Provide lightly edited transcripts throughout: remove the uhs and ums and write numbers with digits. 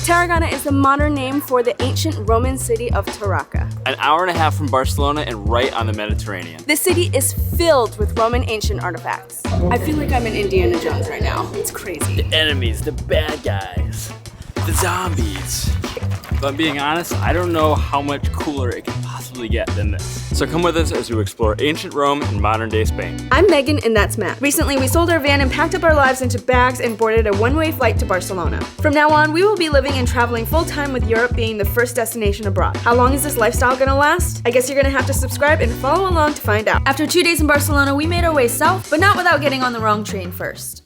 Tarragona is the modern name for the ancient Roman city of Torraco. An hour and a half from Barcelona and right on the Mediterranean. This city is filled with Roman ancient artifacts. I feel like I'm in Indiana Jones right now. It's crazy. The enemies, the bad guys, the zombies. If I'm being honest, I don't know how much cooler it can possibly get than this. So come with us as we explore ancient Rome and modern day Spain. I'm Megan and that's Matt. Recently we sold our van and packed up our lives into bags and boarded a one-way flight to Barcelona. From now on, we will be living and traveling full-time with Europe being the first destination abroad. How long is this lifestyle gonna last? I guess you're gonna have to subscribe and follow along to find out. After 2 days in Barcelona, we made our way south, but not without getting on the wrong train first.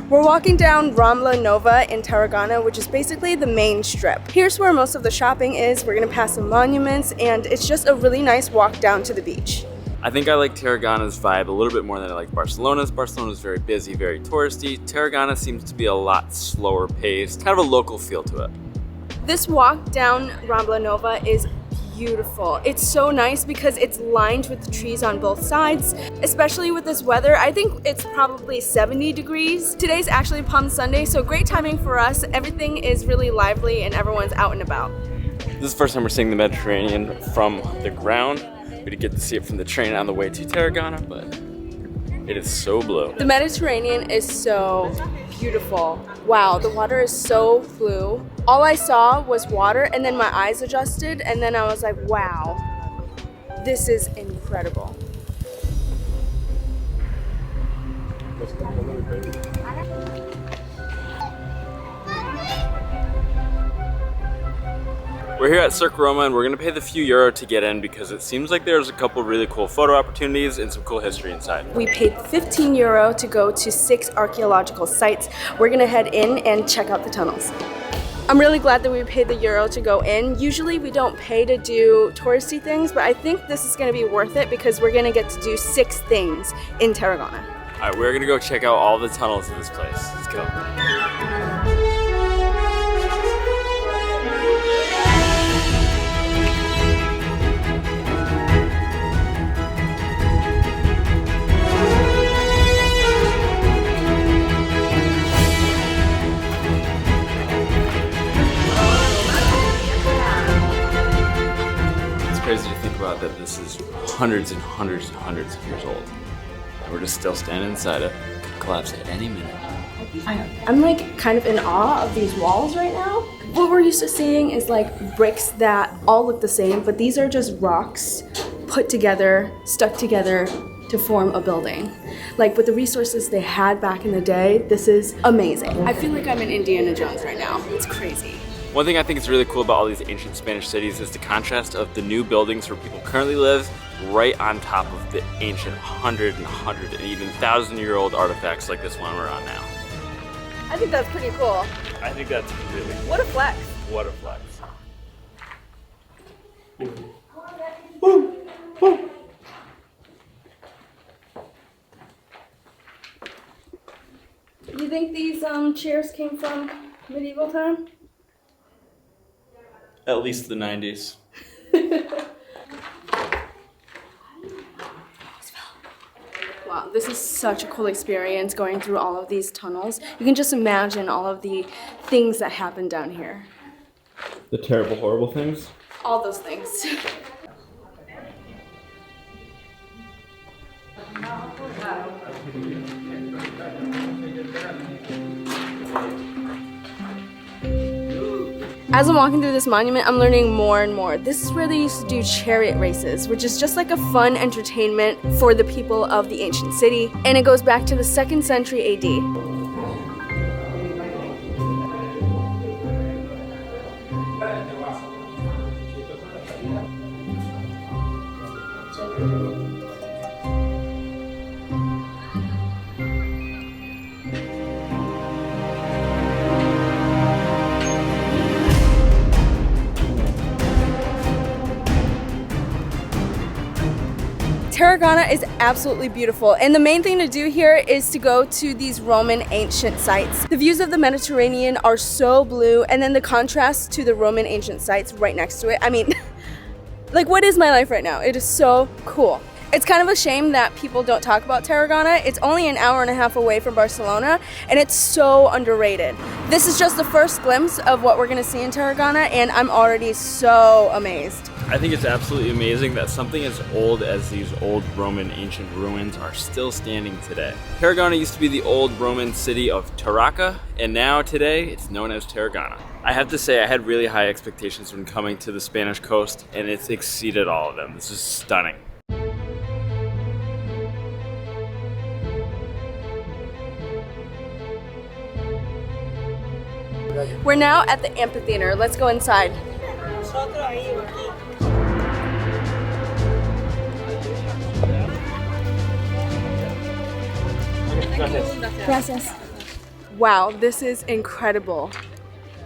We're walking down Rambla Nova in Tarragona, which is basically the main strip. Here's where most of the shopping is. We're gonna pass some monuments, and it's just a really nice walk down to the beach. I think I like Tarragona's vibe a little bit more than I like Barcelona's. Barcelona's very busy, very touristy. Tarragona seems to be a lot slower paced, kind of a local feel to it. This walk down Rambla Nova is beautiful. It's so nice because it's lined with trees on both sides, especially with this weather. I think it's probably 70 degrees. Today's actually Palm Sunday, so great timing for us. Everything is really lively and everyone's out and about. This is the first time we're seeing the Mediterranean from the ground. We did get to see it from the train on the way to Tarragona, but it is so blue. The Mediterranean is so beautiful. Wow, the water is so blue. All I saw was water and then my eyes adjusted and then I was like, wow, this is incredible. We're here at Circ Roma and we're gonna pay the few euro to get in because it seems like there's a couple really cool photo opportunities and some cool history inside. We paid 15 euro to go to 6 archaeological sites. We're gonna head in and check out the tunnels. I'm really glad that we paid the euro to go in. Usually we don't pay to do touristy things, but I think this is gonna be worth it because we're gonna get to do 6 things in Tarragona. All right, we're gonna go check out all the tunnels of this place. Let's go. Crazy to think about that this is hundreds and hundreds and hundreds of years old. And we're just still standing inside it. Could collapse at any minute. I'm like kind of in awe of these walls right now. What we're used to seeing is like bricks that all look the same, but these are just rocks put together, stuck together to form a building. Like with the resources they had back in the day, this is amazing. I feel like I'm in Indiana Jones right now. It's crazy. One thing I think is really cool about all these ancient Spanish cities is the contrast of the new buildings where people currently live right on top of the ancient 100 and even 1,000-year-old artifacts like this one we're on now. I think that's pretty cool. I think that's really cool. What a flex. What a flex. Woo. Woo. You think these chairs came from medieval time? At least the 90s. Wow, this is such a cool experience going through all of these tunnels. You can just imagine all of the things that happen down here. The terrible, horrible things? All those things. As I'm walking through this monument, I'm learning more and more. This is where they used to do chariot races, which is just like a fun entertainment for the people of the ancient city. And it goes back to the 2nd century AD. Tarragona is absolutely beautiful, and the main thing to do here is to go to these Roman ancient sites. The views of the Mediterranean are so blue, and then the contrast to the Roman ancient sites right next to it. I mean, like, what is my life right now? It is so cool. It's kind of a shame that people don't talk about Tarragona. It's only an hour and a half away from Barcelona, and it's so underrated. This is just the first glimpse of what we're gonna see in Tarragona, and I'm already so amazed. I think it's absolutely amazing that something as old as these old Roman ancient ruins are still standing today. Tarragona used to be the old Roman city of Torraco, and now today it's known as Tarragona. I have to say I had really high expectations when coming to the Spanish coast, and it's exceeded all of them. This is stunning. We're now at the amphitheater. Let's go inside. Gracias. Wow, this is incredible.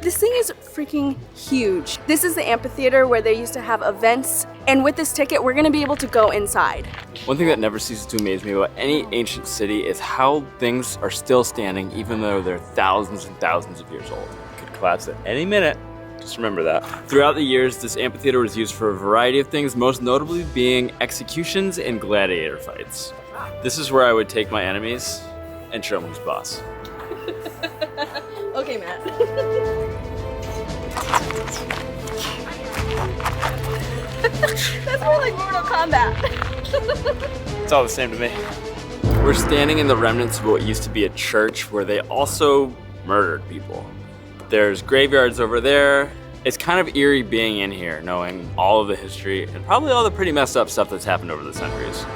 This thing is freaking huge. This is the amphitheater where they used to have events, and with this ticket, we're gonna be able to go inside. One thing that never ceases to amaze me about any ancient city is how things are still standing even though they're thousands and thousands of years old. It could collapse at any minute. Just remember that. Throughout the years, this amphitheater was used for a variety of things, most notably being executions and gladiator fights. This is where I would take my enemies and show them who's boss. Okay, Matt. That's more like Mortal Kombat. It's all the same to me. We're standing in the remnants of what used to be a church where they also murdered people. There's graveyards over there. It's kind of eerie being in here, knowing all of the history and probably all the pretty messed up stuff that's happened over the centuries.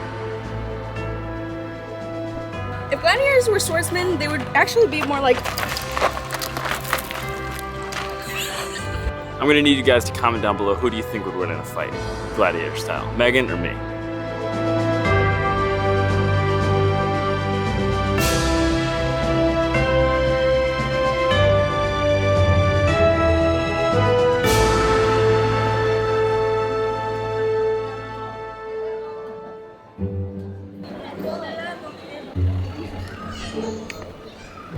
If gladiators were swordsmen, they would actually be more like... I'm gonna need you guys to comment down below, who do you think would win in a fight, gladiator style, Meghan or me?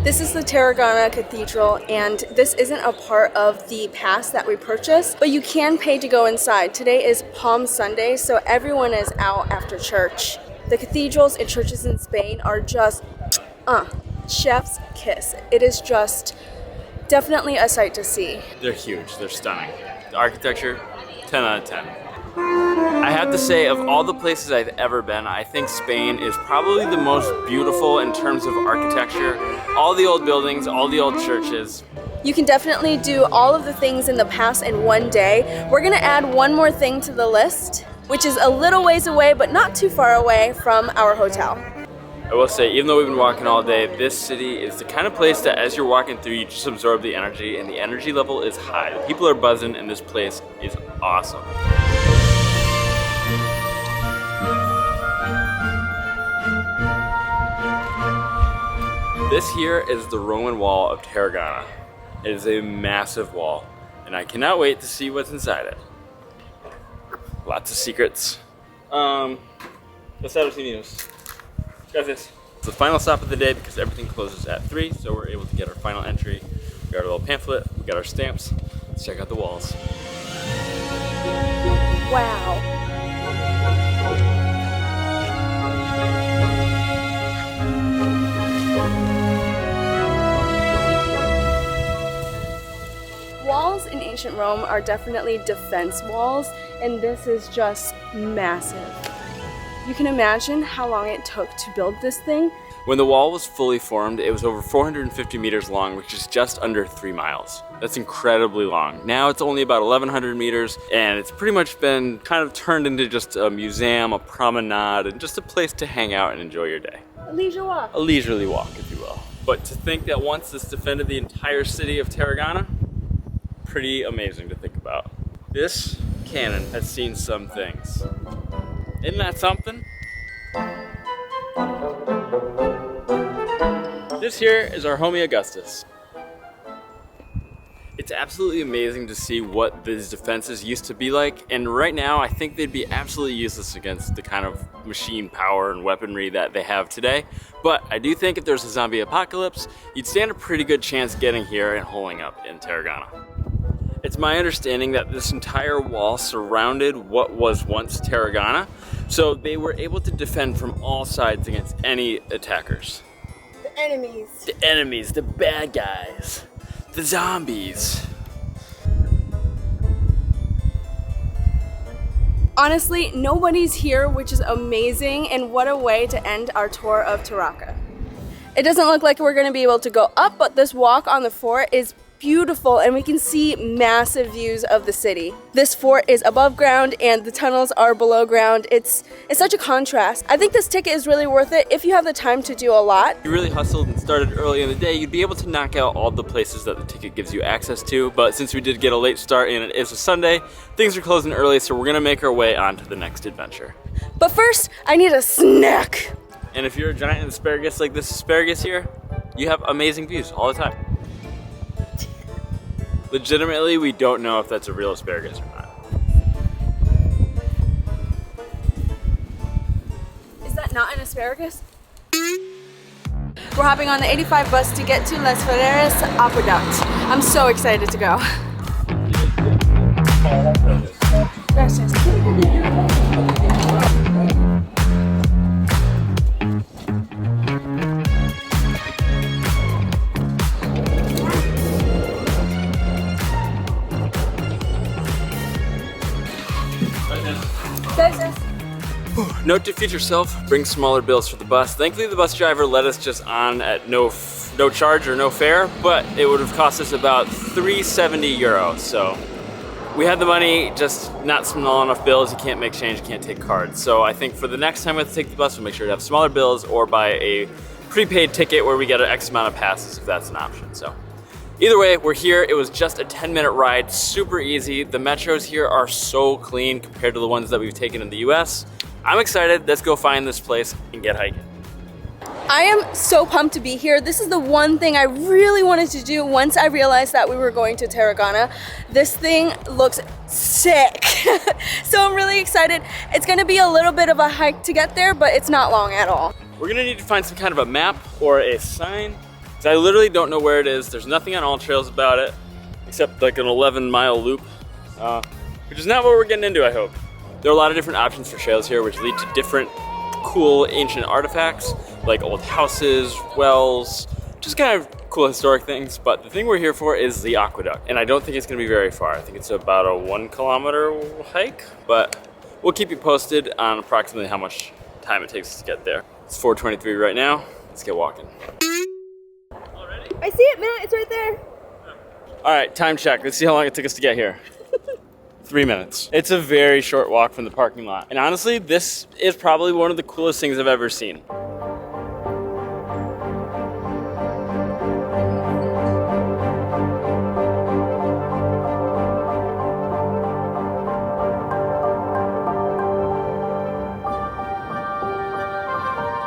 This is the Tarragona Cathedral, and this isn't a part of the pass that we purchased, but you can pay to go inside. Today is Palm Sunday, so everyone is out after church. The cathedrals and churches in Spain are just, chef's kiss. It is just definitely a sight to see. They're huge, they're stunning. The architecture, 10 out of 10. I have to say, of all the places I've ever been, I think Spain is probably the most beautiful in terms of architecture. All the old buildings, all the old churches. You can definitely do all of the things in the pass in one day. We're gonna add one more thing to the list, which is a little ways away, but not too far away from our hotel. I will say, even though we've been walking all day, this city is the kind of place that as you're walking through, you just absorb the energy, and the energy level is high. The people are buzzing, and this place is awesome. This here is the Roman wall of Tarragona. It is a massive wall, and I cannot wait to see what's inside it. Lots of secrets. Estados Unidos. Gracias. It's the final stop of the day because everything closes at 3, so we're able to get our final entry. We got our little pamphlet, we got our stamps. Let's check out the walls. Wow. Walls in ancient Rome are definitely defense walls, and this is just massive. You can imagine how long it took to build this thing. When the wall was fully formed, it was over 450 meters long, which is just under 3 miles. That's incredibly long. Now it's only about 1,100 meters, and it's pretty much been kind of turned into just a museum, a promenade, and just a place to hang out and enjoy your day. A leisure walk. A leisurely walk, if you will. But to think that once this defended the entire city of Tarragona, pretty amazing to think about. This cannon has seen some things. Isn't that something? This here is our homie Augustus. It's It's absolutely amazing to see what these defenses used to be like, and right now I think they'd be absolutely useless against the kind of machine power and weaponry that they have today. But I do think if there's a zombie apocalypse, you'd stand a pretty good chance getting here and holing up in Tarragona. It's my understanding that this entire wall surrounded what was once Tarragona, so they were able to defend from all sides against any attackers. The enemies. The enemies, the bad guys, the zombies. Honestly, nobody's here, which is amazing, and what a way to end our tour of Torraco. It doesn't look like we're going to be able to go up, but this walk on the fort is beautiful, and we can see massive views of the city. This fort is above ground and the tunnels are below ground. It's such a contrast. I think this ticket is really worth it if you have the time to do a lot. If you really hustled and started early in the day, you'd be able to knock out all the places that the ticket gives you access to, but since we did get a late start and it is a Sunday, things are closing early, so we're gonna make our way on to the next adventure. But first, I need a snack. And if you're a giant asparagus like this asparagus here, you have amazing views all the time. Legitimately, we don't know if that's a real asparagus or not. Is that not an asparagus? We're hopping on the 85 bus to get to Les Ferreres Aqueduct. I'm so excited to go. Gracias. Note to future self, bring smaller bills for the bus. Thankfully the bus driver let us just on at no charge or no fare, but it would have cost us about €370. So we had the money, just not small enough bills. You can't make change, you can't take cards. So I think for the next time we have to take the bus, we'll make sure to have smaller bills or buy a prepaid ticket where we get an X amount of passes if that's an option. So either way, we're here. It was just a 10-minute ride, super easy. The metros here are so clean compared to the ones that we've taken in the US. I'm excited. Let's go find this place and get hiking. I am so pumped to be here. This is the one thing I really wanted to do once I realized that we were going to Tarragona. This thing looks sick. So I'm really excited. It's gonna be a little bit of a hike to get there, but it's not long at all. We're gonna need to find some kind of a map or a sign, because I literally don't know where it is. There's nothing on All Trails about it, except like an 11-mile loop, which is not what we're getting into, I hope. There are a lot of different options for trails here, which lead to different cool ancient artifacts, like old houses, wells, just kind of cool historic things. But the thing we're here for is the aqueduct, and I don't think it's gonna be very far. I think it's about a 1 kilometer hike, but we'll keep you posted on approximately how much time it takes us to get there. It's 4:23 right now. Let's get walking. Already? I see it, Matt. It's right there. All right, time check. Let's see how long it took us to get here. 3 minutes. It's a very short walk from the parking lot. And honestly, this is probably one of the coolest things I've ever seen.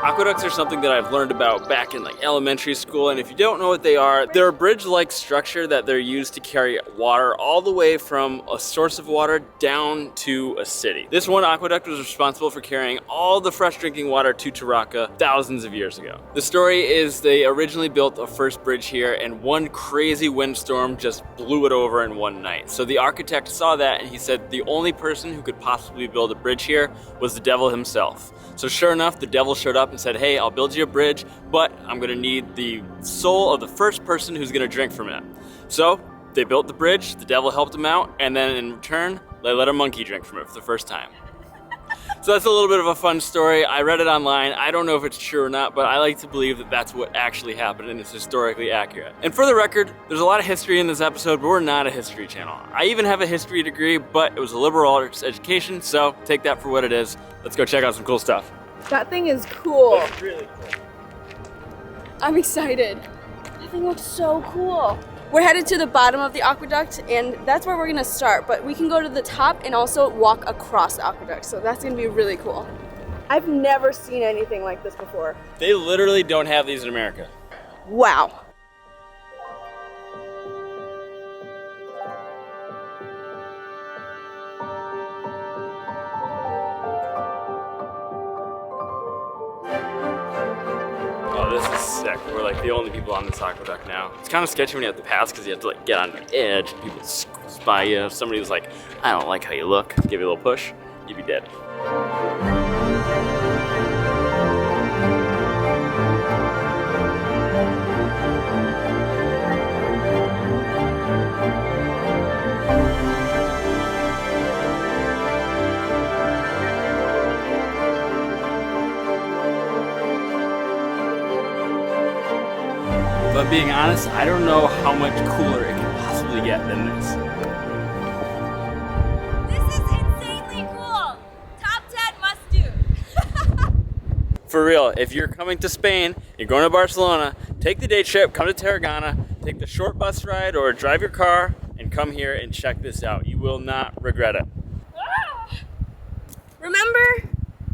Aqueducts are something that I've learned about back in like elementary school, and if you don't know what they are, they're a bridge-like structure that they're used to carry water all the way from a source of water down to a city. This one aqueduct was responsible for carrying all the fresh drinking water to Torraco thousands of years ago. The story is they originally built a first bridge here, and one crazy windstorm just blew it over in one night. So the architect saw that and he said the only person who could possibly build a bridge here was the devil himself. So sure enough, the devil showed up and said, hey, I'll build you a bridge, but I'm gonna need the soul of the first person who's gonna drink from it. So they built the bridge, the devil helped him out, and then in return, they let a monkey drink from it for the first time. So that's a little bit of a fun story. I read it online. I don't know if it's true or not, but I like to believe that that's what actually happened and it's historically accurate. And for the record, there's a lot of history in this episode, but we're not a history channel. I even have a history degree, but it was a liberal arts education, so take that for what it is. Let's go check out some cool stuff. That thing is cool. It's really cool. I'm excited. That thing looks so cool. We're headed to the bottom of the aqueduct, and that's where we're gonna start, but we can go to the top and also walk across the aqueduct, so that's gonna be really cool. I've never seen anything like this before. They literally don't have these in America. Wow. like the only people on this aqueduct now. It's kind of sketchy when you have to pass because you have to like get on the edge. People squeeze by you. If somebody's like, I don't like how you look, give you a little push, you'd be dead. If I'm being honest, I don't know how much cooler it can possibly get than this. This is insanely cool. Top 10 must do. For real, if you're coming to Spain, you're going to Barcelona, take the day trip, come to Tarragona, take the short bus ride or drive your car and come here and check this out. You will not regret it. Remember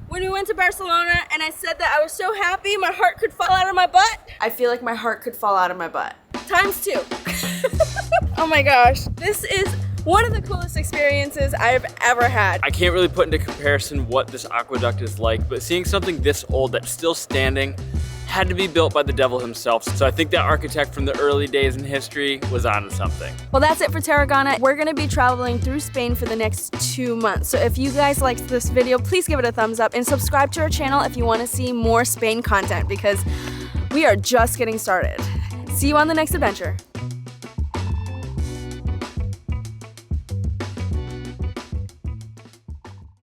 when we went to Barcelona and I said that I was so happy my heart could fall out of my butt? I feel like my heart could fall out of my butt. Times 2. Oh my gosh, this is one of the coolest experiences I've ever had. I can't really put into comparison what this aqueduct is like, but seeing something this old that's still standing had to be built by the devil himself. So I think that architect from the early days in history was onto something. Well, that's it for Tarragona. We're gonna be traveling through Spain for the next 2 months. So if you guys liked this video, please give it a thumbs up and subscribe to our channel if you wanna see more Spain content because we are just getting started. See you on the next adventure.